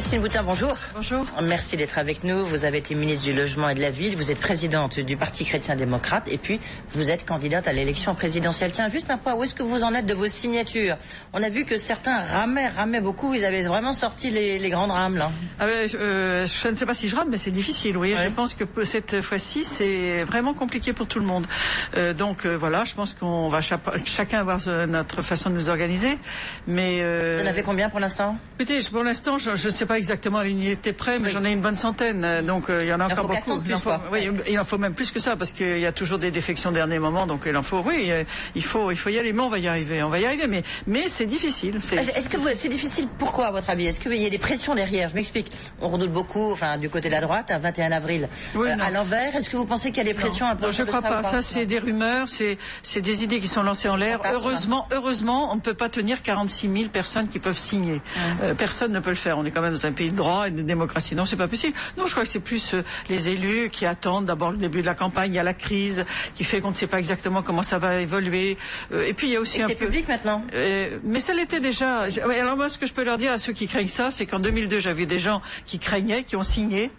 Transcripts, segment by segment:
Christine Boutin, bonjour. Bonjour. Merci d'être avec nous. Vous avez été ministre du Logement et de la Ville, vous êtes présidente du Parti chrétien-démocrate et puis vous êtes candidate à l'élection présidentielle. Tiens, juste un point, où est-ce que vous en êtes de vos signatures? On a vu que certains ramaient beaucoup, ils avaient vraiment sorti les grandes rames là. Je ne sais pas si je rame, mais c'est difficile, oui. Ouais. Je pense que cette fois-ci, c'est vraiment compliqué pour tout le monde. Voilà, je pense qu'on va chacun avoir notre façon de nous organiser. Mais ça en a fait combien pour l'instant? Écoutez, pour l'instant, je ne sais pas exactement à l'unité près, mais j'en ai une bonne centaine. Donc il y en a encore beaucoup. Il en faut même plus que ça, parce qu'il y a toujours des défections au dernier moment. Donc il en faut, oui, il faut y aller. Mais on va y arriver. Mais c'est difficile. Est-ce que c'est difficile? Pourquoi, à votre avis? Est-ce qu'il y a des pressions derrière? Je m'explique. On redoute beaucoup, enfin, du côté de la droite, à 21 avril. Oui, à l'envers, est-ce que vous pensez qu'il y a des pressions un peu? Je ne crois pas. Ça, c'est des rumeurs, c'est des idées qui sont lancées en l'air. Heureusement, on ne peut pas tenir 46 000 personnes qui peuvent signer. Personne ne peut le faire. On est quand même dans un pays de droit et de démocratie. Non, c'est pas possible. Non, je crois que c'est plus les élus qui attendent d'abord le début de la campagne. Il y a la crise qui fait qu'on ne sait pas exactement comment ça va évoluer. Et puis il y a aussi c'est public maintenant. Mais ça l'était déjà. Alors moi, ce que je peux leur dire à ceux qui craignent ça, c'est qu'en 2002, j'avais des gens qui craignaient, qui ont signé.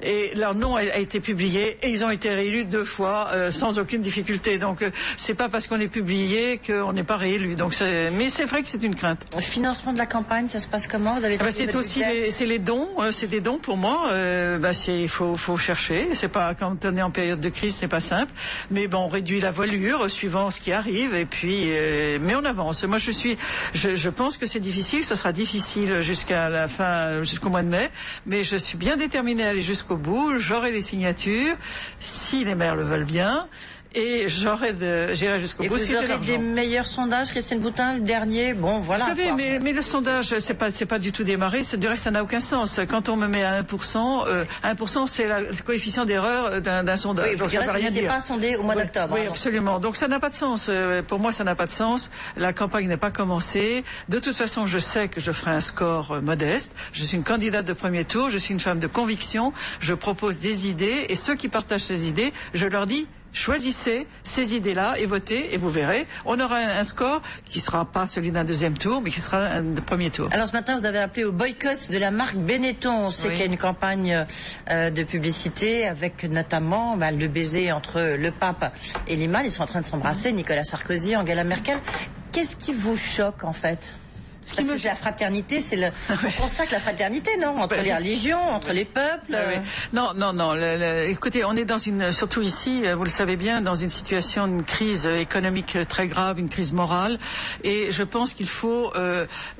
Et leur nom a été publié et ils ont été réélus 2 fois sans aucune difficulté. Donc c'est pas parce qu'on est publié qu'on n'est pas réélu. Donc mais c'est vrai que c'est une crainte. Le financement de la campagne, ça se passe comment? Vous avez c'est aussi les dons. C'est des dons pour moi. Il faut chercher. C'est pas, quand on est en période de crise, c'est pas simple. Mais bon, on réduit la voilure suivant ce qui arrive et puis mais on avance. Moi je pense que c'est difficile. Ça sera difficile jusqu'à la fin, jusqu'au mois de mai. Mais je suis bien déterminée à aller jusqu'au bout, j'aurai les signatures, si les maires le veulent bien, et j'irai jusqu'au bout. Vous aurez des meilleurs sondages, Christine Boutin, le dernier, bon voilà. Vous savez, mais le sondage, c'est pas du tout démarré, du reste ça n'a aucun sens. Quand on me met à 1%, 1% c'est le coefficient d'erreur d'un sondage. Oui, vous n'étiez pas sondé au mois d'octobre. Oui, absolument. Donc ça n'a pas de sens. Pour moi, ça n'a pas de sens. La campagne n'est pas commencée. De toute façon, je sais que je ferai un score modeste. Je suis une candidate de premier tour, je suis une femme de conviction, je propose des idées, et ceux qui partagent ces idées, je leur dis, choisissez ces idées-là et votez, et vous verrez, on aura un score qui sera pas celui d'un deuxième tour, mais qui sera un premier tour. Alors ce matin, vous avez appelé au boycott de la marque Benetton. On sait qu'il y a une campagne de publicité avec notamment le baiser entre le pape et l'imam. Ils sont en train de s'embrasser, Nicolas Sarkozy, Angela Merkel. Qu'est-ce qui vous choque en fait? C'est la fraternité, on consacre la fraternité, non? Entre les religions, entre les peuples. Non. Écoutez, on est surtout ici, vous le savez bien, dans une situation, une crise économique très grave, une crise morale, et je pense qu'il faut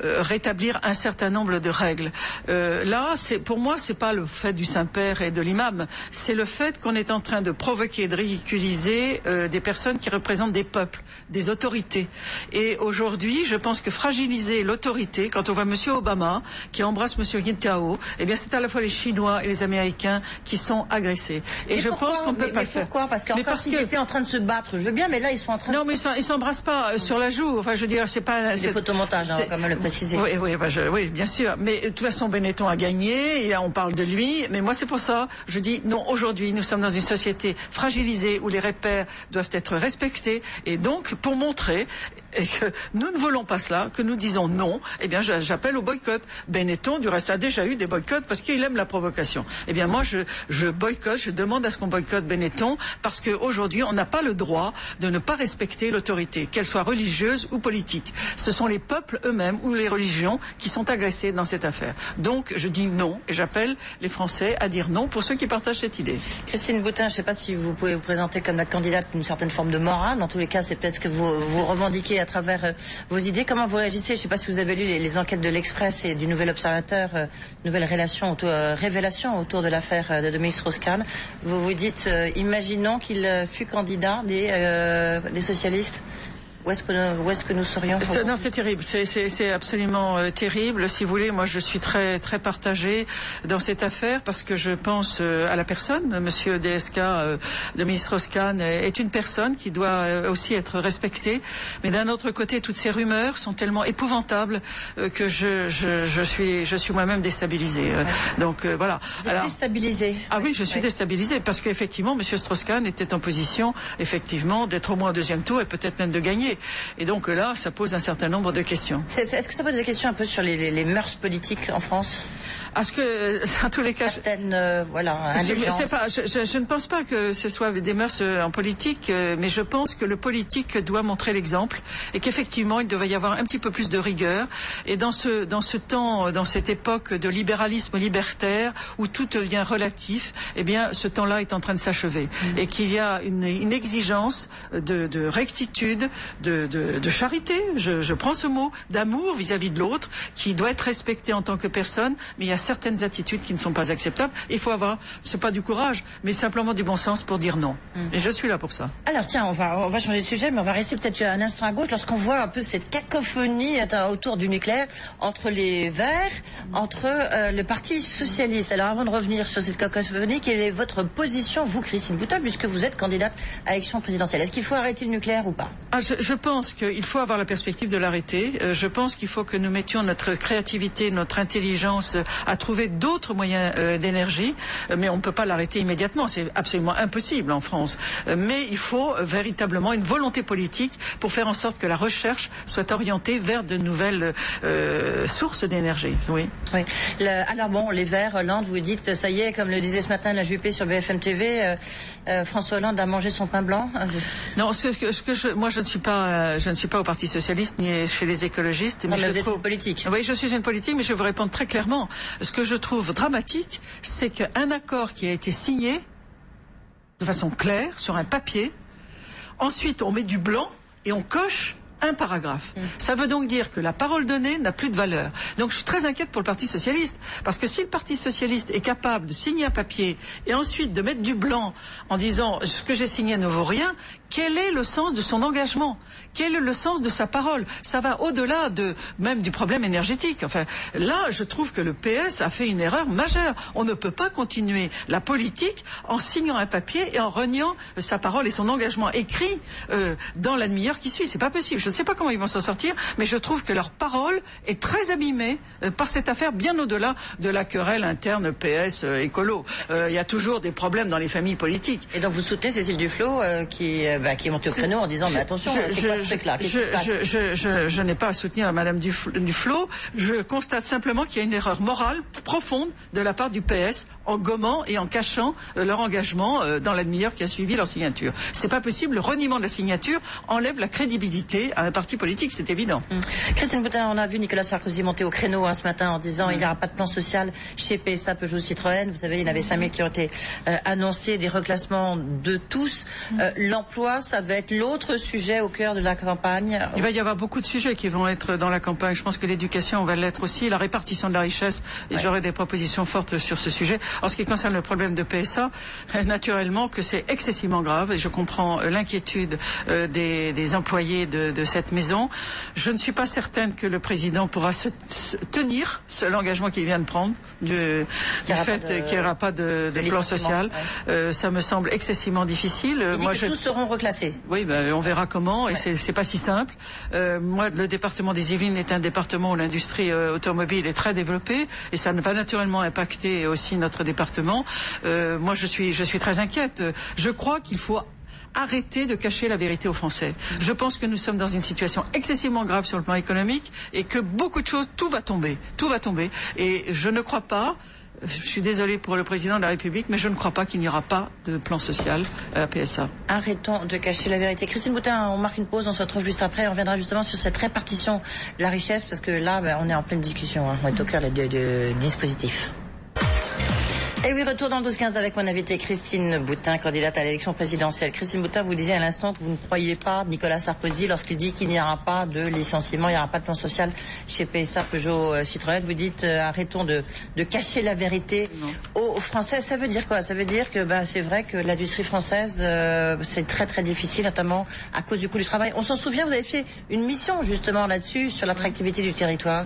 rétablir un certain nombre de règles. Là, pour moi, c'est pas le fait du Saint-Père et de l'imam, c'est le fait qu'on est en train de provoquer, de ridiculiser des personnes qui représentent des peuples, des autorités. Et aujourd'hui, je pense que fragiliser l'autorité, quand on voit M. Obama qui embrasse M. Netanyahu, eh bien c'est à la fois les Chinois et les Américains qui sont agressés. Et je pense qu'on ne peut pas le faire. Pourquoi? Parce qu'ils étaient en train de se battre, je veux bien, mais là ils sont en train de... Non, mais ils s'embrassent pas sur la joue. Enfin, je veux dire, c'est pas... Des photomontages, comme le préciser. Oui, bien sûr. Mais de toute façon, Benetton a gagné, et on parle de lui. Mais moi, c'est pour ça, je dis, non, aujourd'hui, nous sommes dans une société fragilisée où les repères doivent être respectés. Et donc, pour montrer que nous ne voulons pas cela, que nous disons non, eh bien j'appelle au boycott. Benetton, du reste, a déjà eu des boycotts parce qu'il aime la provocation. Eh bien moi, je boycotte, je demande à ce qu'on boycotte Benetton parce qu'aujourd'hui, on n'a pas le droit de ne pas respecter l'autorité, qu'elle soit religieuse ou politique. Ce sont les peuples eux-mêmes ou les religions qui sont agressés dans cette affaire. Donc je dis non et j'appelle les Français à dire non pour ceux qui partagent cette idée. Christine Boutin, je ne sais pas si vous pouvez vous présenter comme la candidate d'une certaine forme de morale. Dans tous les cas, c'est peut-être ce que vous revendiquez à travers vos idées. Comment vous réagissez? Je ne sais pas si vous avez lu les enquêtes de l'Express et du Nouvel Observateur, nouvelle révélation autour de l'affaire de Dominique Strauss-Kahn. Vous vous dites, imaginons qu'il fût candidat des socialistes. Où est-ce que nous serions? Non, c'est terrible. C'est absolument terrible. Si vous voulez, moi, je suis très, très partagée dans cette affaire parce que je pense à la personne. Monsieur DSK, Dominique Strauss-Kahn, est une personne qui doit aussi être respectée. Mais d'un autre côté, toutes ces rumeurs sont tellement épouvantables que je suis moi-même déstabilisée. Donc voilà. Vous êtes déstabilisée? Ah oui, je suis déstabilisée parce qu'effectivement, monsieur Strauss-Kahn était en position, effectivement, d'être au moins au deuxième tour et peut-être même de gagner. papier. Et donc là, ça pose un certain nombre de questions. Est-ce que ça pose des questions un peu sur les mœurs politiques en France? Est-ce que, en tous les cas, voilà, je ne pense pas que ce soit des mœurs en politique, mais je pense que le politique doit montrer l'exemple et qu'effectivement, il devrait y avoir un petit peu plus de rigueur. Et dans ce temps, dans cette époque de libéralisme libertaire où tout devient relatif, eh bien, ce temps-là est en train de s'achever et qu'il y a une exigence de rectitude, de charité. Je prends ce mot, d'amour vis-à-vis de l'autre, qui doit être respecté en tant que personne, mais il y a certaines attitudes qui ne sont pas acceptables. Il faut avoir, c'est pas du courage, mais simplement du bon sens pour dire non. Et je suis là pour ça. Alors tiens, on va changer de sujet, mais on va rester peut-être un instant à gauche lorsqu'on voit un peu cette cacophonie autour du nucléaire entre les Verts, entre le Parti socialiste. Alors avant de revenir sur cette cacophonie, quelle est votre position, vous, Christine Boutin, puisque vous êtes candidate à l'élection présidentielle? Est-ce qu'il faut arrêter le nucléaire ou pas? Je pense qu'il faut avoir la perspective de l'arrêter. Je pense qu'il faut que nous mettions notre créativité, notre intelligence à trouver d'autres moyens d'énergie, mais on ne peut pas l'arrêter immédiatement. C'est absolument impossible en France. Mais il faut véritablement une volonté politique pour faire en sorte que la recherche soit orientée vers de nouvelles sources d'énergie. Oui. Oui. Alors bon, les Verts, Hollande, vous dites, ça y est, comme le disait ce matin la Juppé sur BFM TV, François Hollande a mangé son pain blanc. Non, moi je ne suis pas au Parti socialiste ni chez les écologistes. Mais vous êtes une politique. Oui, je suis une politique, mais je vais vous répondre très clairement. Ce que je trouve dramatique, c'est qu'un accord qui a été signé de façon claire sur un papier, ensuite on met du blanc et on coche un paragraphe. Ça veut donc dire que la parole donnée n'a plus de valeur. Donc je suis très inquiète pour le Parti socialiste, parce que si le Parti socialiste est capable de signer un papier et ensuite de mettre du blanc en disant ce que j'ai signé ne vaut rien, quel est le sens de son engagement? Quel est le sens de sa parole? Ça va au-delà même du problème énergétique. Enfin, là, je trouve que le PS a fait une erreur majeure. On ne peut pas continuer la politique en signant un papier et en reniant sa parole et son engagement écrit dans la demi-heure qui suit. C'est pas possible. Je ne sais pas comment ils vont s'en sortir, mais je trouve que leur parole est très abîmée par cette affaire, bien au-delà de la querelle interne PS écolo. Il y a toujours des problèmes dans les familles politiques. Et donc vous soutenez Cécile Duflot qui est montée au créneau en disant mais attention, c'est quoi ce truc-là? Je n'ai pas à soutenir Madame Duflot. Je constate simplement qu'il y a une erreur morale profonde de la part du PS en gommant et en cachant leur engagement dans la demi-heure qui a suivi leur signature. C'est pas possible. Le reniement de la signature enlève la crédibilité à un parti politique, c'est évident. Christine Boutin, on a vu Nicolas Sarkozy monter au créneau ce matin en disant il n'y aura pas de plan social chez PSA, Peugeot, Citroën. Vous savez, il y en avait 5000 qui ont été annoncés, des reclassements de tous. L'emploi, ça va être l'autre sujet au cœur de la campagne. Il va y avoir beaucoup de sujets qui vont être dans la campagne. Je pense que l'éducation va l'être aussi, la répartition de la richesse, et j'aurai des propositions fortes sur ce sujet. En ce qui concerne le problème de PSA, naturellement que c'est excessivement grave, et je comprends l'inquiétude des employés de cette maison. Je ne suis pas certaine que le président pourra tenir l'engagement qu'il vient de prendre du fait qu'il n'y aura pas de plan social. Ça me semble excessivement difficile. Il dit que tous seront reclassés. Oui, on verra comment, et c'est pas si simple. Moi, le département des Yvelines est un département où l'industrie automobile est très développée, et ça va naturellement impacter aussi notre département. Moi, je suis très inquiète. Je crois qu'il faut arrêter de cacher la vérité aux Français. Je pense que nous sommes dans une situation excessivement grave sur le plan économique et que beaucoup de choses, tout va tomber. Et je ne crois pas, je suis désolée pour le président de la République, mais je ne crois pas qu'il n'y aura pas de plan social à PSA. Arrêtons de cacher la vérité. Christine Boutin, on marque une pause, on se retrouve juste après. On reviendra justement sur cette répartition de la richesse, parce que là, on est en pleine discussion. On est au cœur du dispositif. Et oui, retour dans le 12-15 avec mon invité Christine Boutin, candidate à l'élection présidentielle. Christine Boutin, vous disiez à l'instant que vous ne croyez pas Nicolas Sarkozy lorsqu'il dit qu'il n'y aura pas de licenciement, il n'y aura pas de plan social chez PSA, Peugeot, Citroën. Vous dites arrêtons de cacher la vérité aux Français. Ça veut dire quoi? Ça veut dire que c'est vrai que l'industrie française, c'est très très difficile, notamment à cause du coût du travail. On s'en souvient, vous avez fait une mission justement là-dessus, sur l'attractivité du territoire.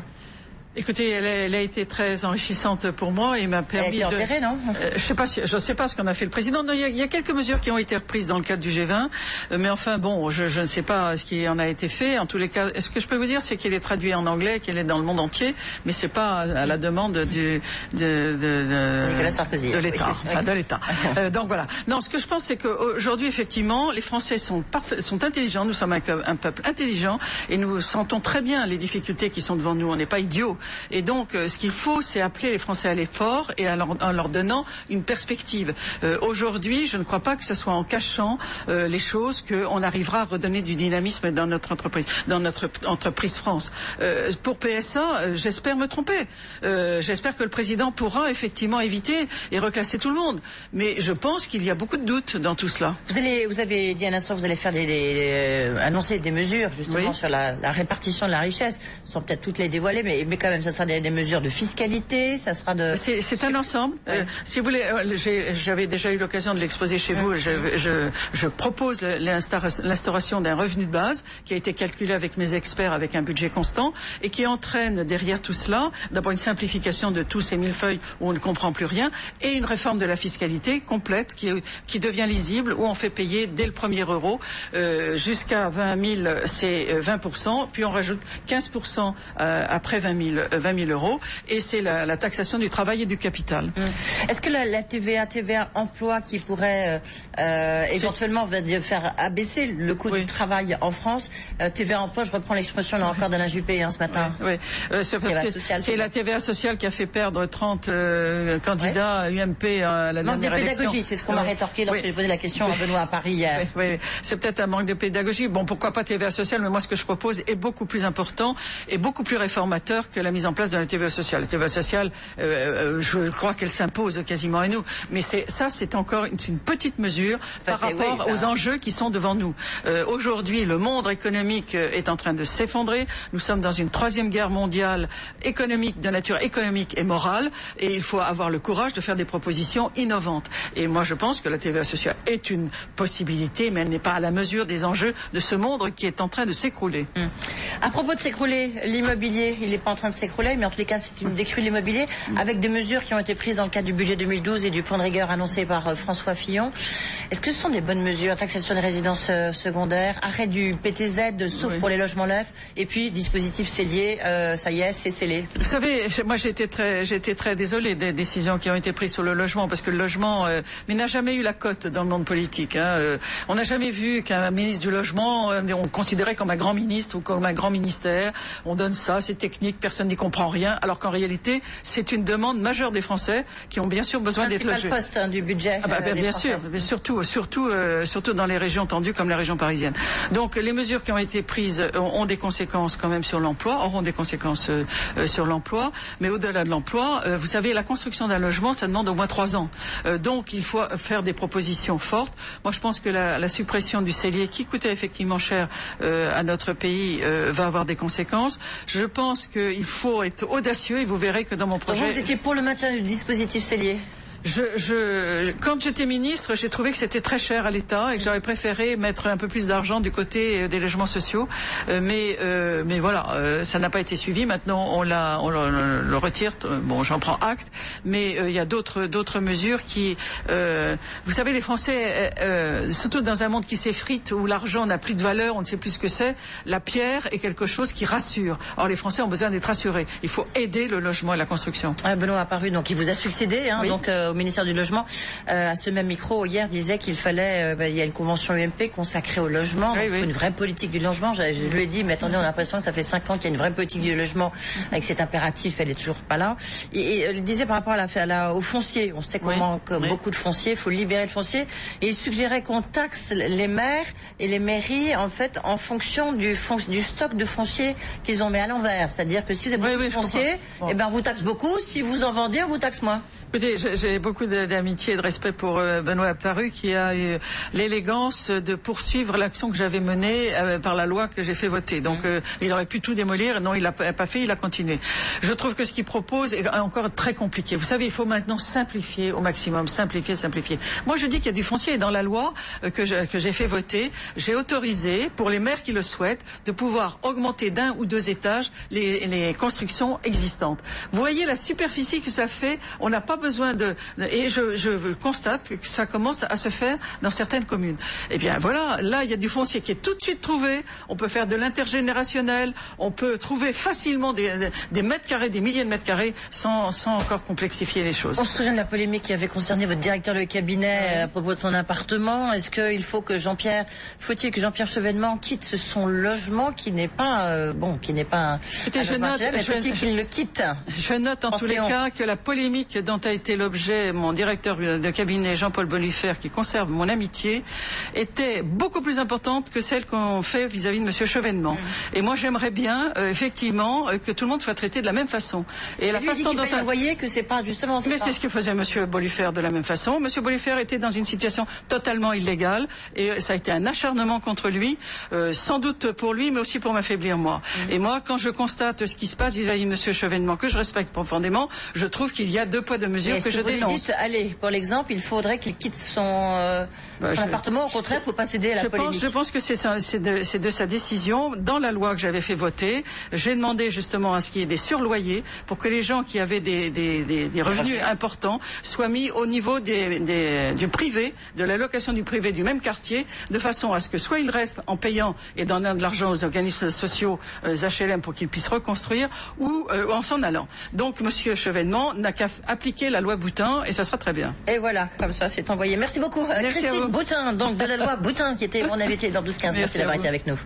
Écoutez, elle a été très enrichissante pour moi et m'a permis elle a été enterrée, non je sais pas ce qu'on a fait le président. Non, il y a quelques mesures qui ont été reprises dans le cadre du G20, mais enfin bon, je ne sais pas ce qui en a été fait. En tous les cas, ce que je peux vous dire, c'est qu'elle est traduite en anglais, qu'elle est dans le monde entier, mais c'est pas à la demande de Nicolas Sarkozy, de l'État, oui. enfin de l'État. Donc voilà. Non, ce que je pense, c'est qu'aujourd'hui, effectivement, les Français sont intelligents. Nous sommes un peuple intelligent et nous sentons très bien les difficultés qui sont devant nous. On n'est pas idiots. Et donc, ce qu'il faut, c'est appeler les Français à l'effort et en leur donnant une perspective. Aujourd'hui, je ne crois pas que ce soit en cachant les choses qu'on arrivera à redonner du dynamisme dans notre entreprise France. Pour PSA, j'espère me tromper. J'espère que le président pourra effectivement éviter et reclasser tout le monde. Mais je pense qu'il y a beaucoup de doutes dans tout cela. Vous avez dit à l'instant que vous allez faire annoncer des mesures justement sur la répartition de la richesse, sans peut-être toutes les dévoiler, mais quand même, ça sera des mesures de fiscalité, ça sera de... C'est un ensemble. Ouais. Si vous voulez, j'avais déjà eu l'occasion de l'exposer chez vous. Je propose l'instauration d'un revenu de base qui a été calculé avec mes experts avec un budget constant et qui entraîne derrière tout cela, d'abord une simplification de tous ces millefeuilles où on ne comprend plus rien et une réforme de la fiscalité complète qui devient lisible, où on fait payer dès le premier euro jusqu'à 20 000, c'est 20%, puis on rajoute 15% après 20 000 euros, et c'est la taxation du travail et du capital. Est-ce que la TVA emploi qui pourrait éventuellement faire abaisser le coût du travail en France, TVA emploi, je reprends l'expression là encore d'Alain Juppé ce matin. Oui. C'est parce que c'est la TVA sociale qui a fait perdre 30 candidats à UMP à la dernière élection. Manque de pédagogie, c'est ce qu'on m'a rétorqué lorsque j'ai posé la question à Benoît à Paris hier. Oui. C'est peut-être un manque de pédagogie. Bon, pourquoi pas TVA sociale, mais moi ce que je propose est beaucoup plus important et beaucoup plus réformateur que la mise en place de la TVA sociale. La TVA sociale, je crois qu'elle s'impose quasiment à nous. Mais c'est encore une petite mesure par rapport aux enjeux qui sont devant nous. Aujourd'hui, le monde économique est en train de s'effondrer. Nous sommes dans une troisième guerre mondiale économique, de nature économique et morale, et il faut avoir le courage de faire des propositions innovantes. Et moi, je pense que la TVA sociale est une possibilité, mais elle n'est pas à la mesure des enjeux de ce monde qui est en train de s'écrouler. À propos de s'écrouler, l'immobilier, il n'est pas en train de s'écrouler, mais en tous les cas, c'est une décrue de l'immobilier, avec des mesures qui ont été prises dans le cadre du budget 2012 et du plan de rigueur annoncé par François Fillon. Est-ce que ce sont des bonnes mesures? Taxation des résidences secondaires, arrêt du PTZ, sauf pour les logements neufs, et puis dispositif scellé, ça y est, c'est scellé. Vous savez, moi j'ai été très désolée des décisions qui ont été prises sur le logement, parce que le logement n'a jamais eu la cote dans le monde politique. On n'a jamais vu qu'un ministre du logement, on considérait comme un grand ministre ou comme un grand ministère. On donne ça, c'est technique, personne n'y comprend rien, alors qu'en réalité, c'est une demande majeure des Français qui ont bien sûr besoin d'être logés. C'est pas le poste du budget. Bien sûr, mais surtout dans les régions tendues comme la région parisienne. Donc les mesures qui ont été prises ont des conséquences quand même sur l'emploi, auront des conséquences sur l'emploi, mais au-delà de l'emploi, vous savez, la construction d'un logement, ça demande au moins 3 ans. Donc il faut faire des propositions fortes. Moi je pense que la suppression du cellier, qui coûtait effectivement cher à notre pays, va avoir des conséquences. Je pense qu'il faut être audacieux, et vous verrez que dans mon projet... Donc vous étiez pour le maintien du dispositif cellier? Quand j'étais ministre, j'ai trouvé que c'était très cher à l'État et que j'aurais préféré mettre un peu plus d'argent du côté des logements sociaux. Mais voilà, ça n'a pas été suivi. Maintenant, on le retire. Bon, j'en prends acte. Mais il y a d'autres mesures qui, vous savez, les Français, surtout dans un monde qui s'effrite où l'argent n'a plus de valeur, on ne sait plus ce que c'est. La pierre est quelque chose qui rassure. Or, les Français ont besoin d'être rassurés. Il faut aider le logement et la construction. Benoît Apparu, donc il vous a succédé, oui. Donc au ministère du Logement, à ce même micro hier disait qu'il fallait, il y a une convention UMP consacrée au logement, donc une vraie politique du logement. Je lui ai dit, mais attendez, on a l'impression que ça fait 5 ans qu'il y a une vraie politique du logement avec cet impératif, elle est toujours pas là. Et il disait par rapport au foncier, on sait qu'on manque beaucoup de foncier, il faut libérer le foncier, et il suggérait qu'on taxe les maires et les mairies en fait en fonction du stock de foncier qu'ils ont mis à l'envers, c'est-à-dire que si vous avez beaucoup de foncier, vous taxez beaucoup, si vous en vendez, on vous taxe moins. Écoutez, j'ai beaucoup d'amitié et de respect pour Benoît Apparu, qui a eu l'élégance de poursuivre l'action que j'avais menée par la loi que j'ai fait voter. Donc il aurait pu tout démolir. Non, il l'a pas fait, il a continué. Je trouve que ce qu'il propose est encore très compliqué. Vous savez, il faut maintenant simplifier au maximum, simplifier. Moi, je dis qu'il y a du foncier dans la loi que j'ai fait voter. J'ai autorisé, pour les maires qui le souhaitent, de pouvoir augmenter d'1 ou 2 étages les constructions existantes. Vous voyez la superficie que ça fait. On n'a pas besoin et je constate que ça commence à se faire dans certaines communes. Eh bien, voilà, là, il y a du foncier qui est tout de suite trouvé. On peut faire de l'intergénérationnel. On peut trouver facilement des mètres carrés, des milliers de mètres carrés, sans encore complexifier les choses. On se souvient de la polémique qui avait concerné votre directeur de cabinet à propos de son appartement. Est-ce qu'il faut que Jean-Pierre Chevènement quitte son logement qui n'est pas qui n'est pas Écoutez, je qu'il le quitte. Je note en tous les cas que la polémique dont a été l'objet mon directeur de cabinet Jean-Paul Bonifer, qui conserve mon amitié, était beaucoup plus importante que celle qu'on fait vis-à-vis de Monsieur Chevènement. Et moi, j'aimerais bien effectivement que tout le monde soit traité de la même façon. Et la façon dont vous voyez que c'est pas justement. Mais c'est ce que faisait Monsieur Bonifer de la même façon. Monsieur Bonifer était dans une situation totalement illégale et ça a été un acharnement contre lui, sans doute pour lui, mais aussi pour m'affaiblir moi. Et moi, quand je constate ce qui se passe vis-à-vis de Monsieur Chevènement, que je respecte profondément, je trouve qu'il y a 2 poids 2 mesures que je dénonce. Allez, pour l'exemple, il faudrait qu'il quitte son appartement. Au contraire, il ne faut pas céder à la polémique. Je pense que c'est de sa décision. Dans la loi que j'avais fait voter, j'ai demandé justement à ce qu'il y ait des surloyers pour que les gens qui avaient des revenus importants soient mis au niveau du privé, de la location du privé du même quartier, de façon à ce que soit ils restent en payant et donnant de l'argent aux organismes sociaux HLM pour qu'ils puissent reconstruire, ou en s'en allant. Donc Monsieur Chevènement n'a qu'à appliquer la loi Boutin et ça sera très bien. Et voilà, comme ça c'est envoyé. Merci beaucoup. Merci Christine Boutin, donc de la loi Boutin, qui était mon invitée dans 12-15. Merci d'avoir été avec nous.